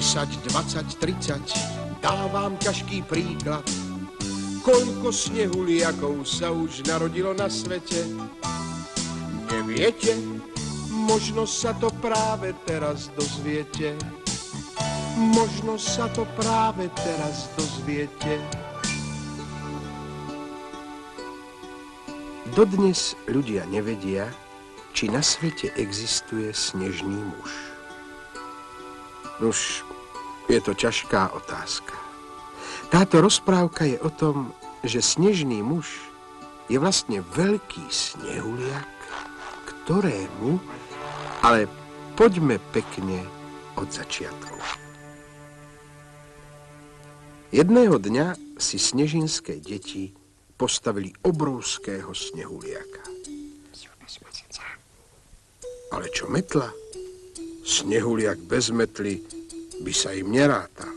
10, 20, 30, dávam ťažký príklad. Koľko snehuliakov sa už narodilo na svete? Neviete? Možno sa to práve teraz dozviete. Možno sa to práve teraz dozviete. Dodnes ľudia nevedia, či na svete existuje snežný muž. Už je to ťažká otázka. Táto rozprávka je o tom, že snežný muž je vlastne veľký snehuliak, ktorému... Ale poďme pekne od začiatku. Jedného dňa si snežinské deti postavili obrovského snehuliaka. Ale čo metla? Snehuliak bez metly by sa im nerátal.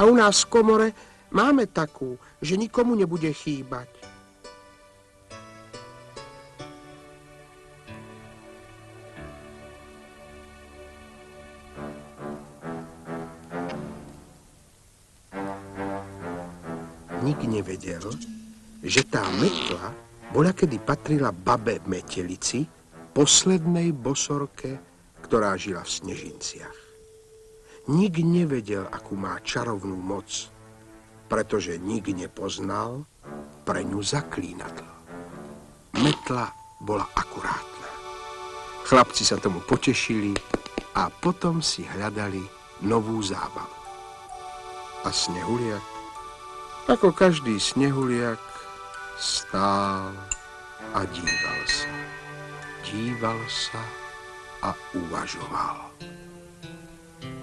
A u nás v komore máme takú, že nikomu nebude chýbať. Nik nevedel, že tá metla bola kedy patrila babe Metelici, poslednej bosorke, ktorá žila v Snežinciach. Nik nevedel, akú má čarovnú moc, pretože nik nepoznal pre ňu zaklínadlo. Metla bola akurátna. Chlapci sa tomu potešili a potom si hľadali novú zábavu. A snehuliak, ako každý snehuliak, stál a díval sa. Díval sa a uvažoval.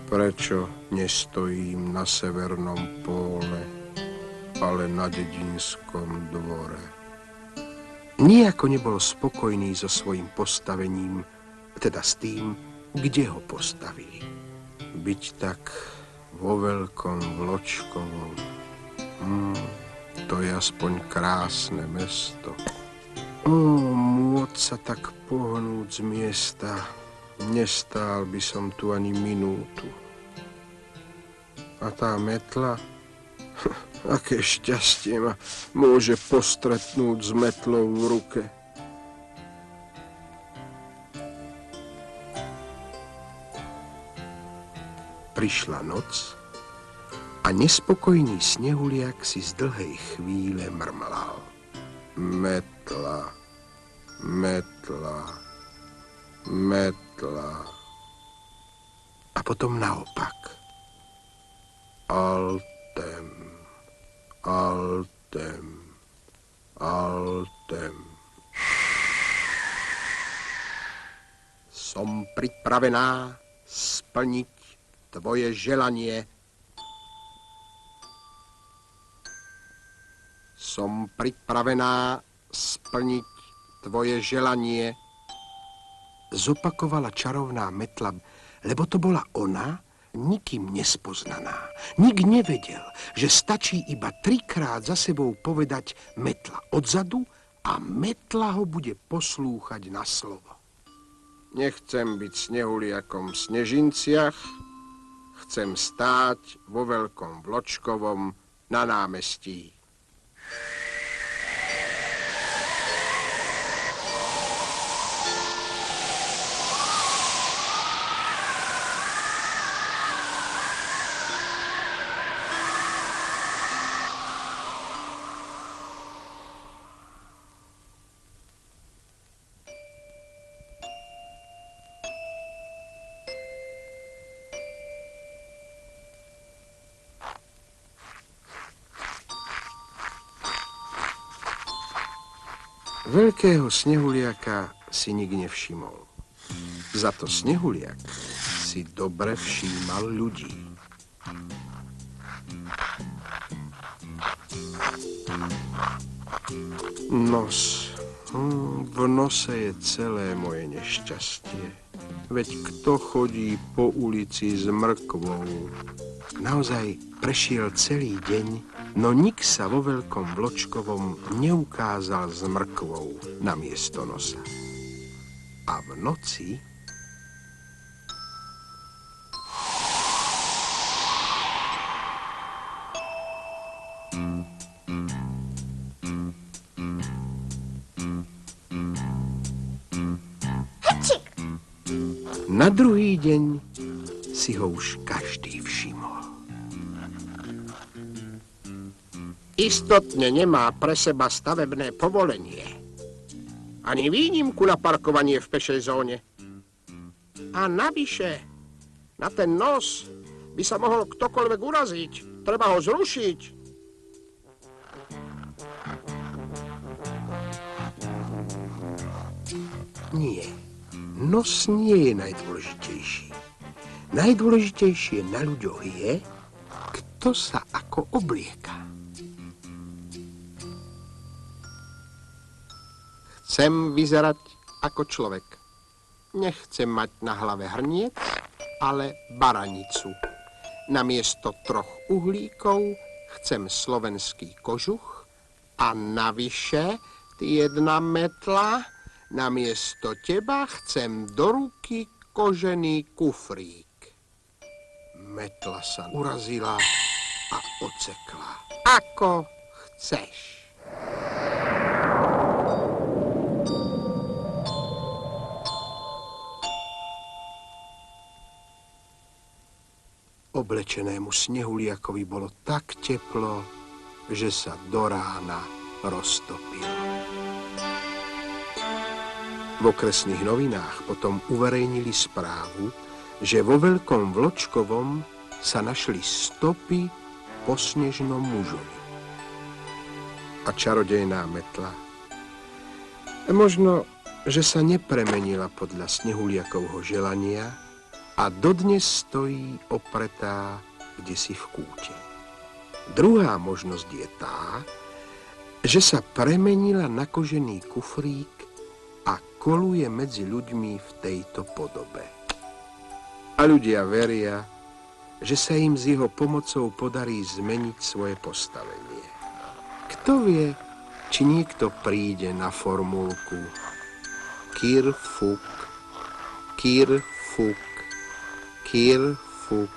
Prečo nestojím na severnom póle, ale na dedinskom dvore? Nijako nebol spokojný so svojím postavením, teda s tým, kde ho postavili. Byť tak vo veľkom Vločkovom, to je aspoň krásne mesto. Môcť sa tak pohnúť z miesta, nestál by som tu ani minútu. A tá metla, aké šťastie ma môže postretnúť s metlou v ruke. Prišla noc a nespokojný snehuliak si z dlhej chvíle mrmlal. Metla, metla, metla. A potom naopak. Altem, altem, altem. Som pripravená splniť tvoje želanie. Som pripravená splniť tvoje želanie. Zopakovala čarovná metla, lebo to bola ona, nikým nespoznaná. Nik nevedel, že stačí iba 3-krát za sebou povedať metla odzadu a metla ho bude poslúchať na slovo. Nechcem byť snehuliakom v Snežinciach, chcem stáť vo veľkom Vločkovom na námestí. Veľkého snehuliaka si nik nevšimol. Za to snehuliak si dobre všímal ľudí. Nos. V nose je celé moje nešťastie. Veď kto chodí po ulici s mrkvou? Naozaj prešiel celý deň, no nik sa vo Veľkom Vločkovom neukázal s mrkvou namiesto nosa. A v noci na druhý deň si ho už každý všimol. Istotne nemá pre seba stavebné povolenie. Ani výnimku na parkovanie v pešej zóne. A navyše, na ten nos by sa mohol ktokoľvek uraziť. Treba ho zrušiť. Nie. Nos nie je najdôležitejší. Najdôležitejšie na ľuďoch je, kto sa ako oblieka. Chcem vyzerať ako človek. Nechcem mať na hlave hrniec, ale baranicu. Namiesto 3 uhlíkov chcem slovenský kožuch a navyše 1 metla. Namiesto teba chcem do ruky kožený kufrík. Metla sa urazila a ocekla. Ako chceš. Oblečenému snehuliakovi bolo tak teplo, že sa do rána roztopil. V okresných novinách potom uverejnili správu, že vo Veľkom Vločkovom sa našli stopy po snežnom mužovi. A čarodejná metla. Možno, že sa nepremenila podľa snehuliakovho želania a dodnes stojí opretá kdesi v kúte. Druhá možnosť je tá, že sa premenila na kožený kufrík a koluje medzi ľuďmi v tejto podobe. A ľudia veria, že sa im s jeho pomocou podarí zmeniť svoje postavenie. Kto vie, či niekto príde na formulku Kir fuk, kir fuk, kir fuk.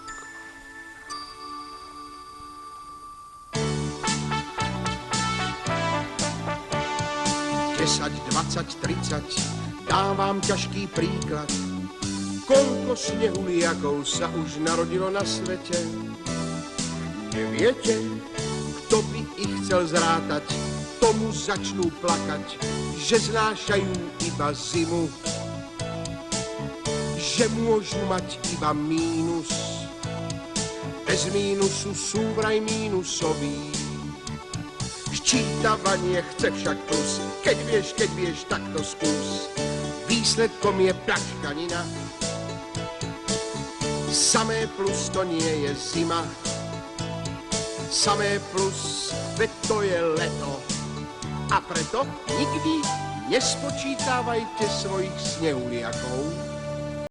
10, 20, 30, dávam ťažký príklad. Koľko snehuliakov sa už narodilo na svete? Neviete, kto by ich chcel zrátať? Tomu začnú plakať, že znášajú iba zimu, že môžu mať iba mínus. Bez mínusu sú vraj mínusový. Sčítavanie chce však plus. Keď vieš, tak to skús. Výsledkom je plačkanina. Samé plus to nie je zima. Samé plus, veď to je leto. A preto nikdy nespočítávajte svojich snehuliakov.